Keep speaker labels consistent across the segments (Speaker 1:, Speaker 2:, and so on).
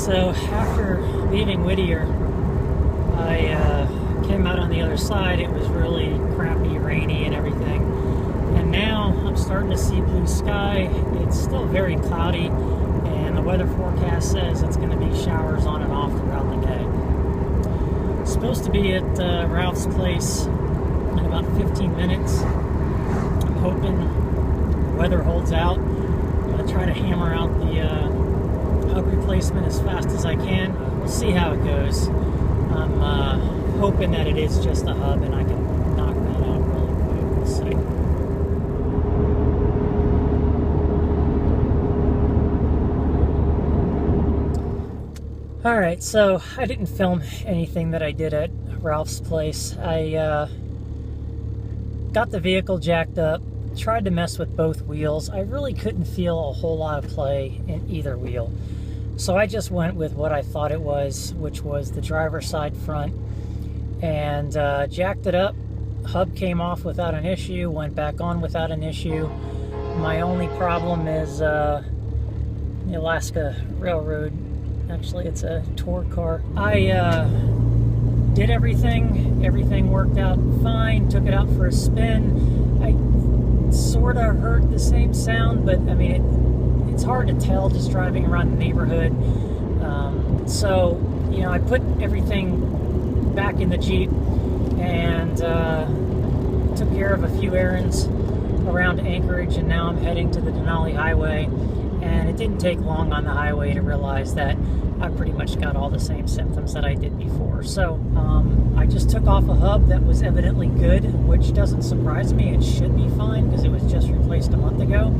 Speaker 1: So after leaving Whittier, I came out on the other side. It was really crappy, rainy and everything. And now I'm starting to see blue sky. It's still very cloudy, and the weather forecast says it's going to be showers on and off throughout the day. It's supposed to be at Ralph's place in about 15 minutes. I'm hoping the weather holds out. I'm going to try to hammer out the hub replacement as fast as I can. We'll see how it goes. I'm hoping that it is just a hub and I can knock that out really quick. We'll see. Alright, so I didn't film anything that I did at Ralph's place. I got the vehicle jacked up, tried to mess with both wheels. I really couldn't feel a whole lot of play in either wheel. So I just went with what I thought it was, which was the driver's side front, and jacked it up. Hub came off without an issue, went back on without an issue. My only problem is the Alaska Railroad. Actually, it's a tour car. I did everything. Everything worked out fine. Took it out for a spin. I sort of heard the same sound, but I mean, it's hard to tell just driving around the neighborhood. So, I put everything back in the Jeep and took care of a few errands around Anchorage, and now I'm heading to the Denali highway. And it didn't take long on the highway to realize that I pretty much got all the same symptoms that I did before. So I just took off a hub that was evidently good, which doesn't surprise me. It should be fine because it was just replaced a month ago.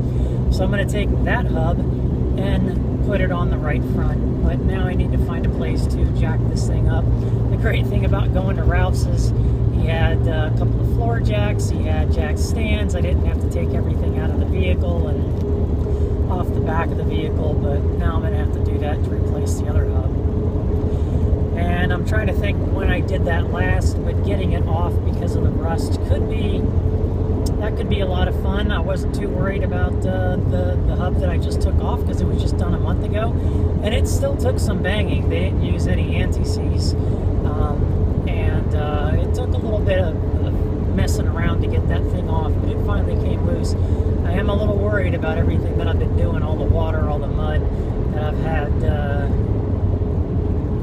Speaker 1: So I'm going to take that hub and put it on the right front. But now I need to find a place to jack this thing up. The great thing about going to Ralph's is he had a couple of floor jacks. He had jack stands. I didn't have to take everything out of the vehicle and off the back of the vehicle, but now I'm going to have to do that to replace the other hub. And I'm trying to think when I did that last, but getting it off because of the rust could be a lot of fun. I wasn't too worried about the hub that I just took off because it was just done a month ago, and it still took some banging. They didn't use any anti-seize, and it took a little bit of messing around to get that thing off, but it finally came loose. I am a little worried about everything that I've been doing, all the water, all the mud that I've had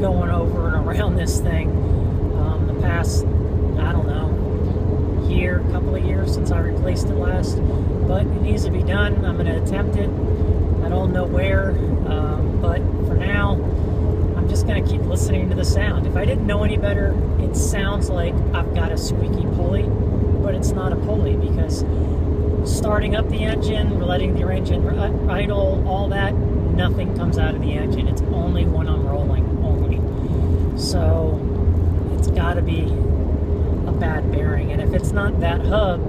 Speaker 1: going over and around this thing the past, I don't know, couple of years since I replaced it last. But it needs to be done. I'm going to attempt it. I don't know where, but for now, I'm just going to keep listening to the sound. If I didn't know any better, it sounds like I've got a squeaky pulley, but it's not a pulley because starting up the engine, letting the engine idle, all that, nothing comes out of the engine. It's only when I'm rolling, only. So it's got to be a bad bearing. And if it's not that hub,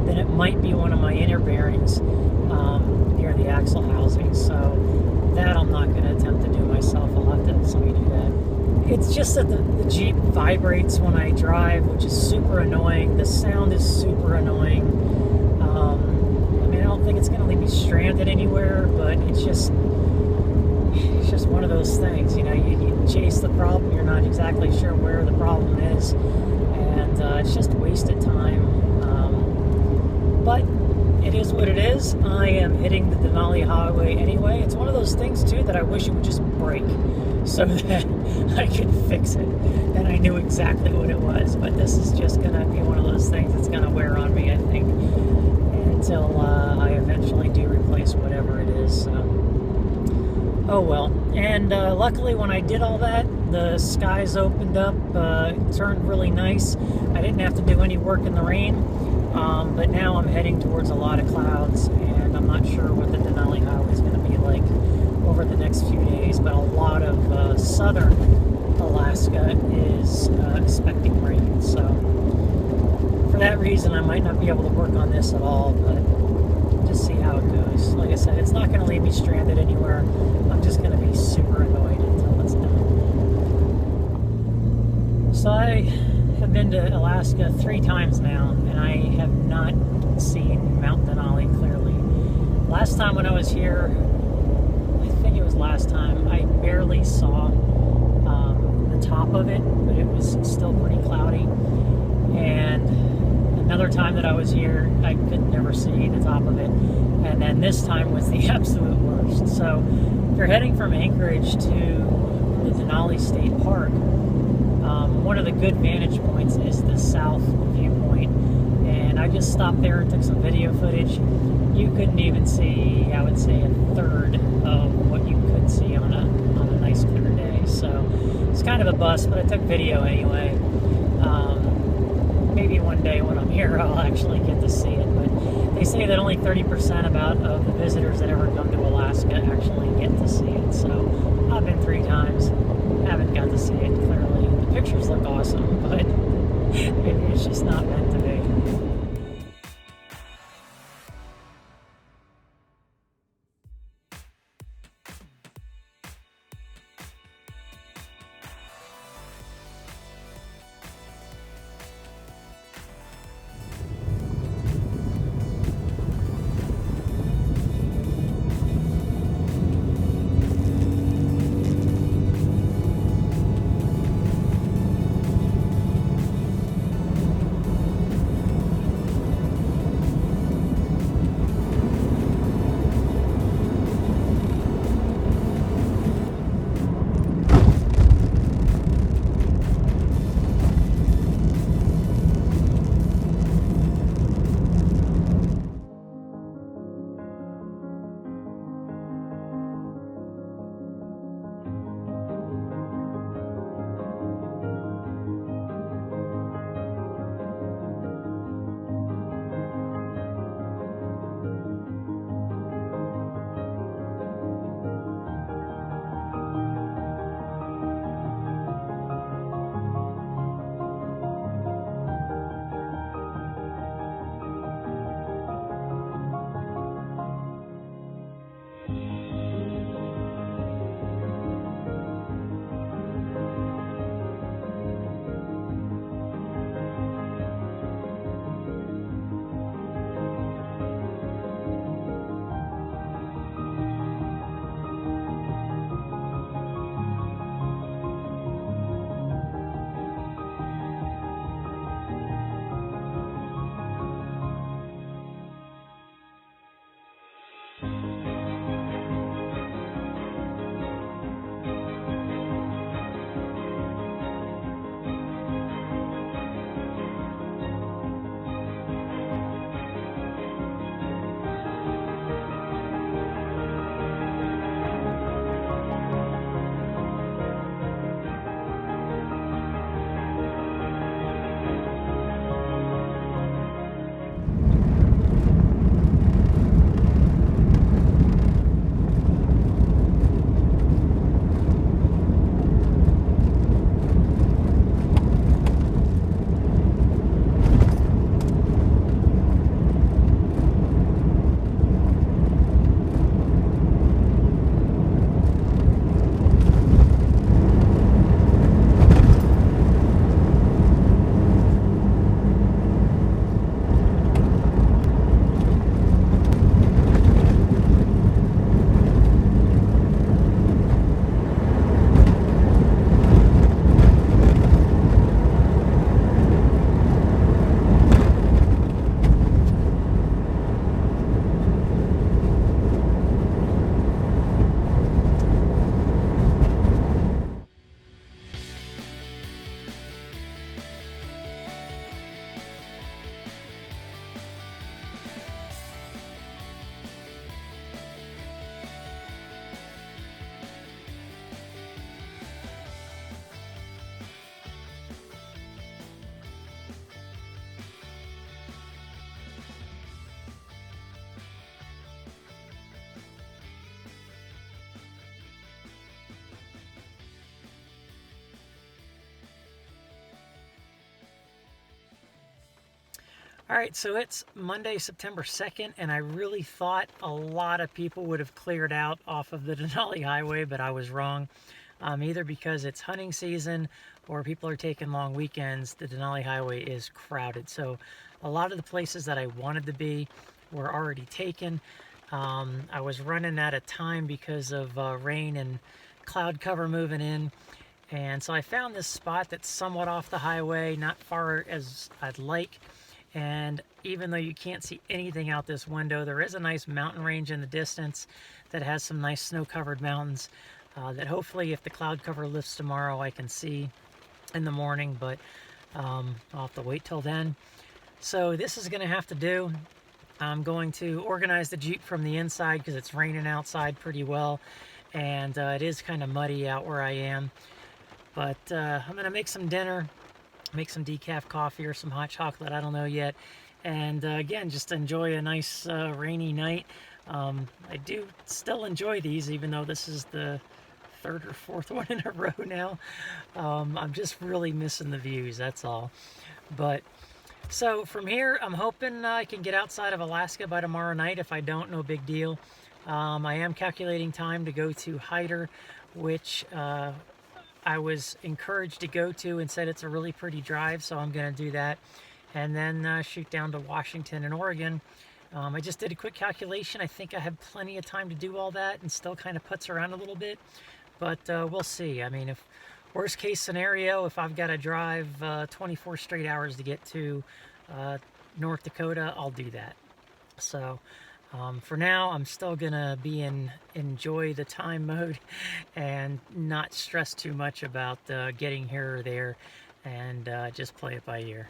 Speaker 1: then it might be one of my inner bearings near the axle housing. So that I'm not going to attempt to do myself. I'll have to have somebody do that. It's just that the Jeep vibrates when I drive, which is super annoying. The sound is super annoying. I don't think it's going to leave me stranded anywhere, but it's just one of those things. You chase the problem, you're not exactly sure where the problem is, and it's just wasted time. But it is what it is. I am hitting the Denali highway anyway. It's one of those things too that I wish it would just break so that I could fix it, and I knew exactly what it was. But this is just going to be one of those things that's going to wear on me, I think, until I eventually do replace whatever it is. So. Oh well. And luckily when I did all that, the skies opened up, it turned really nice. I didn't have to do any work in the rain, but now I'm heading towards a lot of clouds, and I'm not sure what the Denali highway is going to be like over the next few days, but a lot of southern Alaska is expecting rain, so for that reason I might not be able to work on this at all, but just see how it goes. Like I said, it's not going to leave me stranded anywhere. I'm just going to be super annoyed until it's done. So I have been to Alaska 3 times now, and I have not seen Mount Denali clearly. Last time when I was here, I think it was last time, I barely saw the top of it, but it was still pretty cloudy. And another time that I was here, I could never see the top of it. And then this time was the absolute worst. So if you're heading from Anchorage to the Denali State Park, one of the good vantage points is the south viewpoint. And I just stopped there and took some video footage. You couldn't even see, I would say, a third of what you could see on a nice clear day. So it's kind of a bust, but I took video anyway. Maybe one day when I'm here, I'll actually get to see it. But they say that only 30% of the visitors that ever come to Alaska actually get to see it. So I've been 3 times, haven't got to see it clearly. The pictures look awesome, but maybe it's just not meant to be. All right, so it's Monday, September 2nd, and I really thought a lot of people would have cleared out off of the Denali Highway, but I was wrong. Either because it's hunting season or people are taking long weekends, the Denali Highway is crowded. So a lot of the places that I wanted to be were already taken. I was running out of time because of rain and cloud cover moving in. And so I found this spot that's somewhat off the highway, not far as I'd like. And even though you can't see anything out this window, there is a nice mountain range in the distance that has some nice snow-covered mountains that hopefully if the cloud cover lifts tomorrow I can see in the morning, but I'll have to wait till then. So this is going to have to do. I'm going to organize the Jeep from the inside because it's raining outside pretty well, and it is kind of muddy out where I am. But I'm going to make some dinner, make some decaf coffee or some hot chocolate, I don't know yet. And again, just enjoy a nice rainy night. I do still enjoy these, even though this is the third or fourth one in a row now. I'm just really missing the views, that's all. But so from here, I'm hoping I can get outside of Alaska by tomorrow night. If I don't, no big deal. I am calculating time to go to Hyder, which I was encouraged to go to and said it's a really pretty drive, so I'm going to do that. And then shoot down to Washington and Oregon. I just did a quick calculation. I think I have plenty of time to do all that and still kind of putz around a little bit. But we'll see. I mean, if worst case scenario, if I've got to drive 24 straight hours to get to North Dakota, I'll do that. So for now, I'm still gonna be in enjoy the time mode and not stress too much about getting here or there, and just play it by ear.